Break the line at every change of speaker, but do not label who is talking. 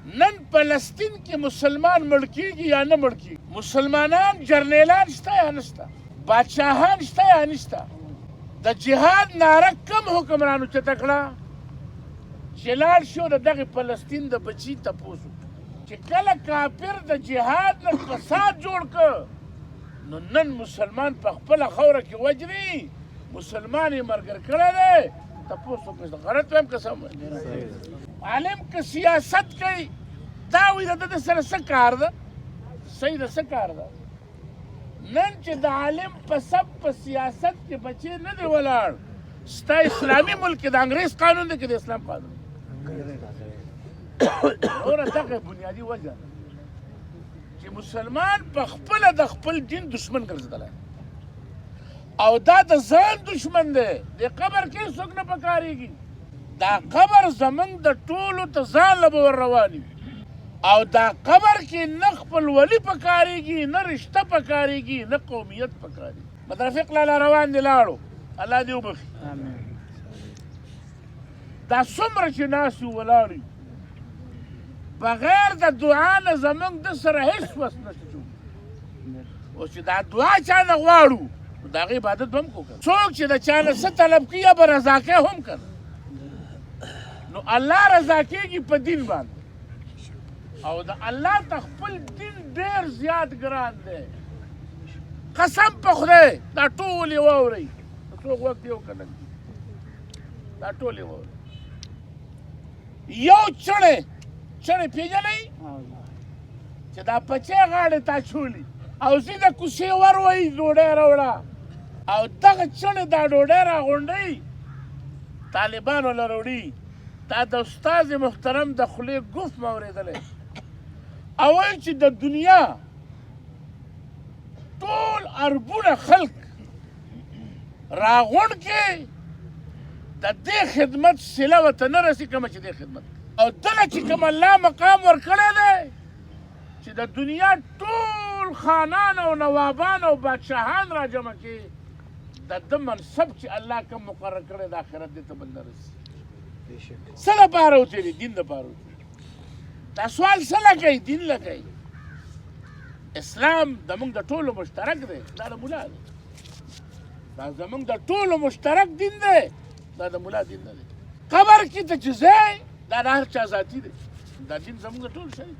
نن فلسطین کې مسلمان مړ کېږي یا نه مړ کېږي؟ مسلمانان جرنیلان شته یا نشته؟ بادشاهان شته یا نشته؟ د جهاد ناره کم حکمرانو چته کړه چې لاړ شو د دغې فلسطین د بچي تپوس چې کله کافر د جهاد نه فساد جوړ کړ نو نن مسلمان په خپله خاوره کې وجري مسلمان یې مرګر کړی دی تپوس وکړه غلط وایم که سم عالم که سیاست کوي دا وایي د ده سره څه کار ده صحیح ده څه کار ده نن چې د عالم په سب په سیاست کې بچی نه دی ولاړ ستا اسلامي ملک کې د انګریز قانون دی که د اسلام قانون نوره دغه بنیادي وجه ده چې مسلمان په خپله د خپل دین دشمن ګرځېدلی او دا د ځان دشمن دی د قبر کې څوک نه پکارېږي دا قبر زمونږ د ټولو ته ځان له به ور روان وي او دا قبر کې نه خپل ولي پکارېږي نه رشته پکارېږي نه قومیت پکارېږي مدرفق لالا روان دي لاړو الله دې وبخي دا څومره چې ناست یو ولاړ یو بغیر د دعا نه زمونږ د سره هېڅ وس نشته اوس چې دا دعا چا نه غواړو نو د هغې عبادت به هم کوو څوک چې د چا نه څه طلب کوي یا به رضا کوي هم که نو الله رضا کېږي په دین باندې او د الله ته خپل دین ډېر زیات ګران دی قسم په خدای دا ټول یې واورئ څوک وخت یو که نه دا ټول یې واورئ یو چڼې پېژنئ چې دا پچې غاړې تا چولي او سیده کوڅې ور وایي ډوډۍ راوړه او دغه چڼې دا ډوډۍ راغونډوي طالبانو له راوړي دا د استاذ محترم د خولې ګف مې اورېدلی او وایي چې د دنیا ټول اربونه خلق راغونډ کې د دې خدمت صله ورته نه رسي کومه چې دې خدمت او دله چې کوم الله مقام ورکړی دی چې د دنیا ټول خانان او نوابان او بادشاهان را جمع کړي د ده منصب چې الله کوم مقرر کړی د آخرت دې ته بل نه رسي څه لپاره وتلی دین لپاره وتلی دا سوال څه لګوي دین لګوي اسلام زموږ د ټولو مشترک دی دا د ملا دی دا زموږ د ټولو مشترک دین دی دا د ملا دین نه دی قبر کې ته چې ځې دا د هر چا ذاتي دی دا دین زموږ د ټولو شریک